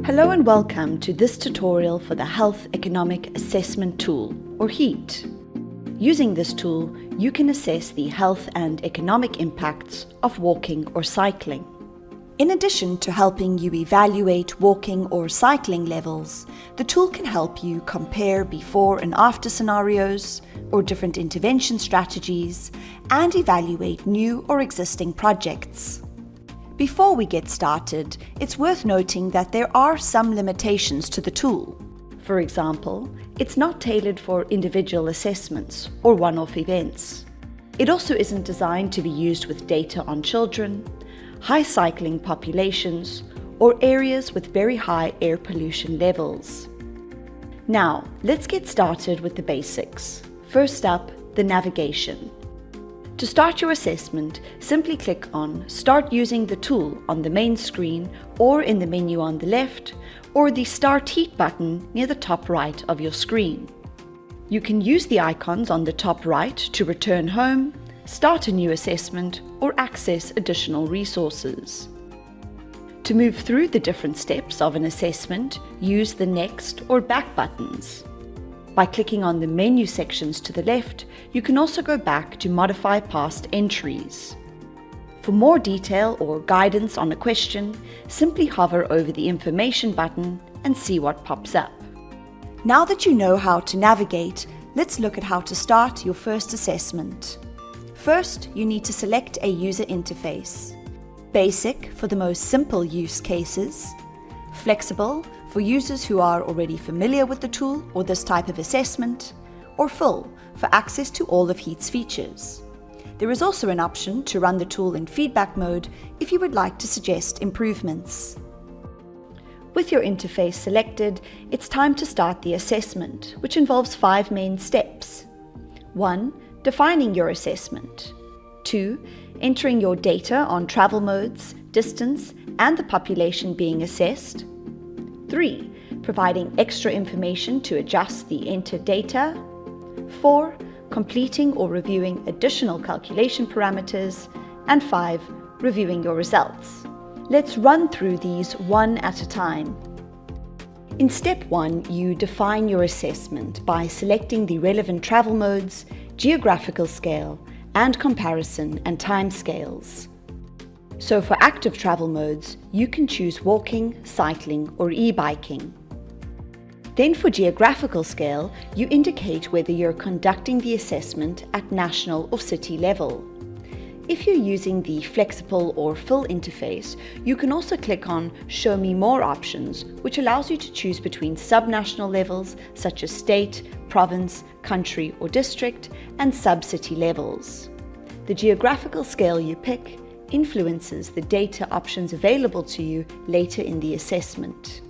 Hello and welcome to this tutorial for the Health Economic Assessment Tool, or HEAT. Using this tool, you can assess the health and economic impacts of walking or cycling. In addition to helping you evaluate walking or cycling levels, the tool can help you compare before and after scenarios or different intervention strategies and evaluate new or existing projects. Before we get started, it's worth noting that there are some limitations to the tool. For example, it's not tailored for individual assessments or one-off events. It also isn't designed to be used with data on children, high cycling populations, or areas with very high air pollution levels. Now, let's get started with the basics. First up, the navigation. To start your assessment, simply click on Start using the tool on the main screen or in the menu on the left, or the Start HEAT button near the top right of your screen. You can use the icons on the top right to return home, start a new assessment, or access additional resources. To move through the different steps of an assessment, use the Next or Back buttons. By clicking on the menu sections to the left, you can also go back to modify past entries. For more detail or guidance on a question, simply hover over the Information button and see what pops up. Now that you know how to navigate, let's look at how to start your first assessment. First, you need to select a user interface. Basic for the most simple use cases. Flexible for users who are already familiar with the tool or this type of assessment, or full for access to all of HEAT's features. There is also an option to run the tool in feedback mode if you would like to suggest improvements. With your interface selected, it's time to start the assessment, which involves 5 main steps. 1. Defining your assessment. 2. Entering your data on travel modes, distance, and the population being assessed. 3. Providing extra information to adjust the entered data. 4. Completing or reviewing additional calculation parameters. And 5. Reviewing your results. Let's run through these one at a time. In step 1, you define your assessment by selecting the relevant travel modes, geographical scale, and comparison and time scales. So for active travel modes, you can choose walking, cycling, or e-biking. Then for geographical scale, you indicate whether you're conducting the assessment at national or city level. If you're using the flexible or full interface, you can also click on Show Me More options, which allows you to choose between subnational levels such as state, province, country, or district, and sub-city levels. The geographical scale you pick influences the data options available to you later in the assessment.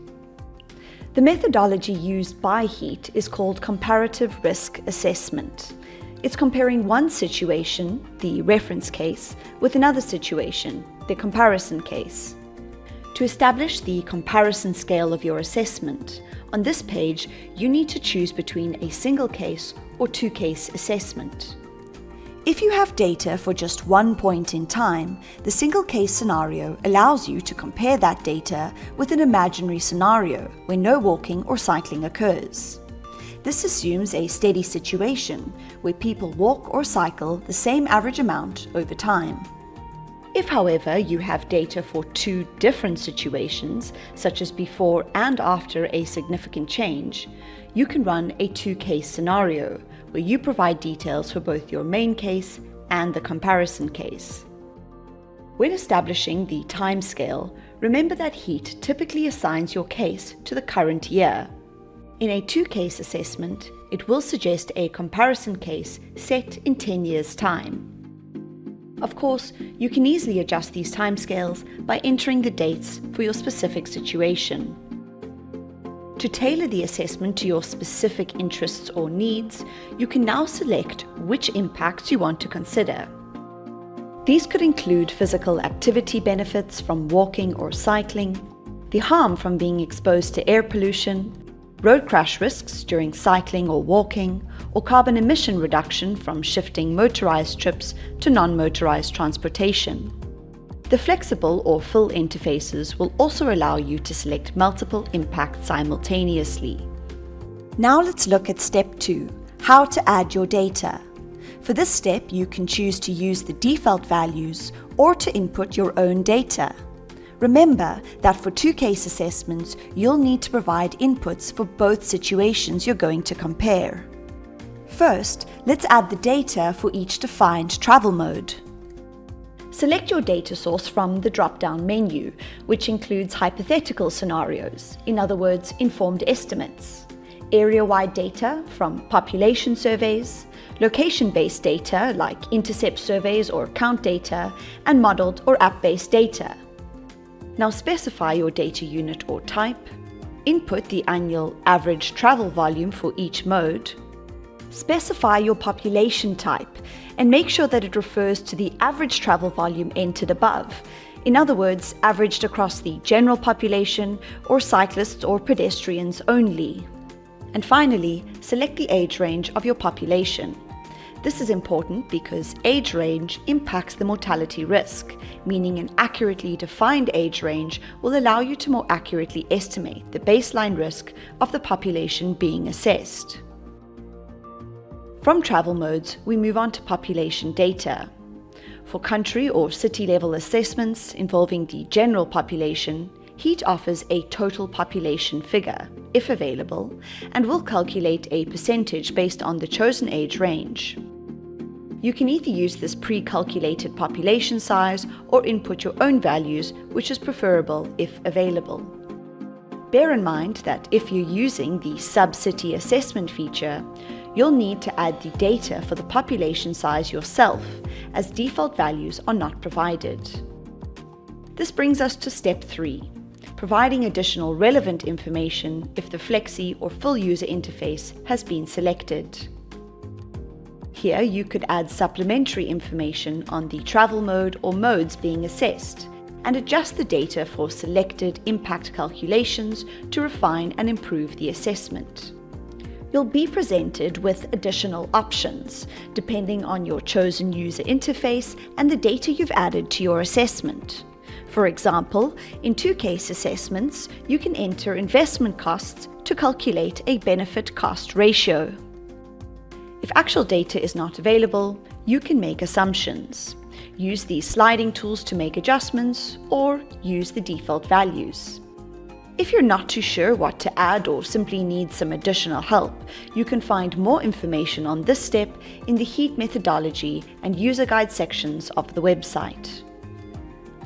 The methodology used by HEAT is called comparative risk assessment. It's comparing one situation, the reference case, with another situation, the comparison case. To establish the comparison scale of your assessment, on this page you need to choose between a single case or 2-case assessment. If you have data for just one point in time, the single case scenario allows you to compare that data with an imaginary scenario where no walking or cycling occurs. This assumes a steady situation where people walk or cycle the same average amount over time. If, however, you have data for 2 different situations, such as before and after a significant change, you can run a 2-case scenario, where you provide details for both your main case and the comparison case. When establishing the timescale, remember that HEAT typically assigns your case to the current year. In a 2-case assessment, it will suggest a comparison case set in 10 years' time. Of course, you can easily adjust these timescales by entering the dates for your specific situation. To tailor the assessment to your specific interests or needs, you can now select which impacts you want to consider. These could include physical activity benefits from walking or cycling, the harm from being exposed to air pollution, road crash risks during cycling or walking, or carbon emission reduction from shifting motorized trips to non-motorized transportation. The flexible or fill interfaces will also allow you to select multiple impacts simultaneously. Now let's look at step 2, how to add your data. For this step, you can choose to use the default values or to input your own data. Remember that for 2 case assessments, you'll need to provide inputs for both situations you're going to compare. First, let's add the data for each defined travel mode. Select your data source from the drop-down menu, which includes hypothetical scenarios, in other words, informed estimates, area-wide data from population surveys, location-based data like intercept surveys or count data, and modeled or app-based data. Now specify your data unit or type, input the annual average travel volume for each mode, specify your population type, and make sure that it refers to the average travel volume entered above. In other words, averaged across the general population or cyclists or pedestrians only. And finally, select the age range of your population. This is important because age range impacts the mortality risk, meaning an accurately defined age range will allow you to more accurately estimate the baseline risk of the population being assessed. From travel modes, we move on to population data. For country or city level assessments involving the general population, HEAT offers a total population figure, if available, and will calculate a percentage based on the chosen age range. You can either use this pre-calculated population size or input your own values, which is preferable if available. Bear in mind that if you're using the sub-city assessment feature, you'll need to add the data for the population size yourself, as default values are not provided. This brings us to step 3, providing additional relevant information if the Flexi or full user interface has been selected. Here you could add supplementary information on the travel mode or modes being assessed, and adjust the data for selected impact calculations to refine and improve the assessment. You'll be presented with additional options, depending on your chosen user interface and the data you've added to your assessment. For example, in 2 case assessments, you can enter investment costs to calculate a benefit-cost ratio. If actual data is not available, you can make assumptions. Use these sliding tools to make adjustments, or use the default values. If you're not too sure what to add or simply need some additional help, you can find more information on this step in the HEAT methodology and user guide sections of the website.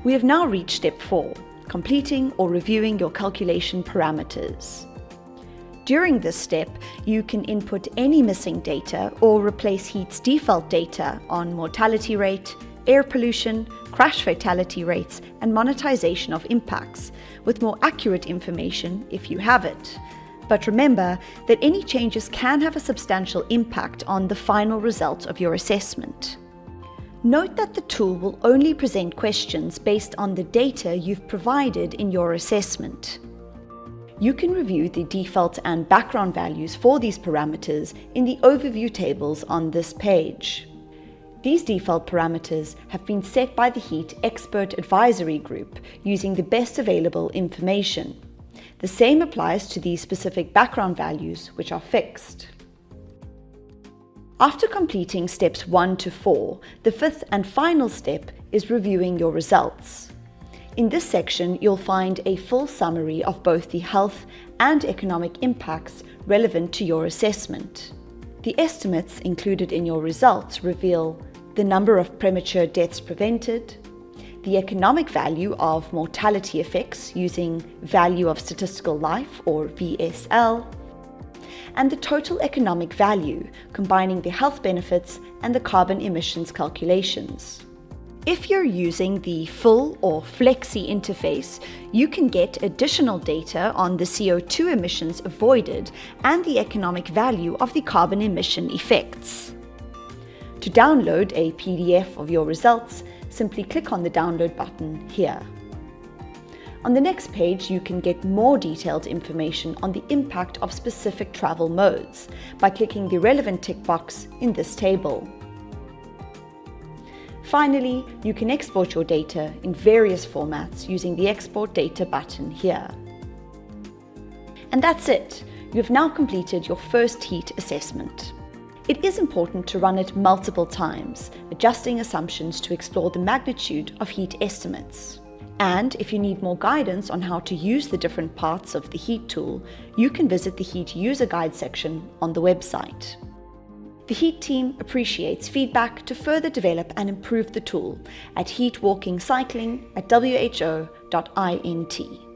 We have now reached step 4, completing or reviewing your calculation parameters. During this step, you can input any missing data or replace HEAT's default data on mortality rate, air pollution, crash fatality rates, and monetization of impacts, with more accurate information if you have it. But remember that any changes can have a substantial impact on the final result of your assessment. Note that the tool will only present questions based on the data you've provided in your assessment. You can review the default and background values for these parameters in the overview tables on this page. These default parameters have been set by the HEAT Expert Advisory Group using the best available information. The same applies to these specific background values, which are fixed. After completing steps 1 to 4, the 5th and final step is reviewing your results. In this section, you'll find a full summary of both the health and economic impacts relevant to your assessment. The estimates included in your results reveal the number of premature deaths prevented, the economic value of mortality effects using value of statistical life or VSL, and the total economic value combining the health benefits and the carbon emissions calculations. If you're using the full or Flexi interface, you can get additional data on the CO2 emissions avoided and the economic value of the carbon emission effects. To download a PDF of your results, simply click on the download button here. On the next page, you can get more detailed information on the impact of specific travel modes by clicking the relevant tick box in this table. Finally, you can export your data in various formats using the Export Data button here. And that's it. You've now completed your first heat assessment. It is important to run it multiple times, adjusting assumptions to explore the magnitude of heat estimates. And if you need more guidance on how to use the different parts of the HEAT tool, you can visit the HEAT user guide section on the website. The HEAT team appreciates feedback to further develop and improve the tool at heatwalkingcycling@who.int.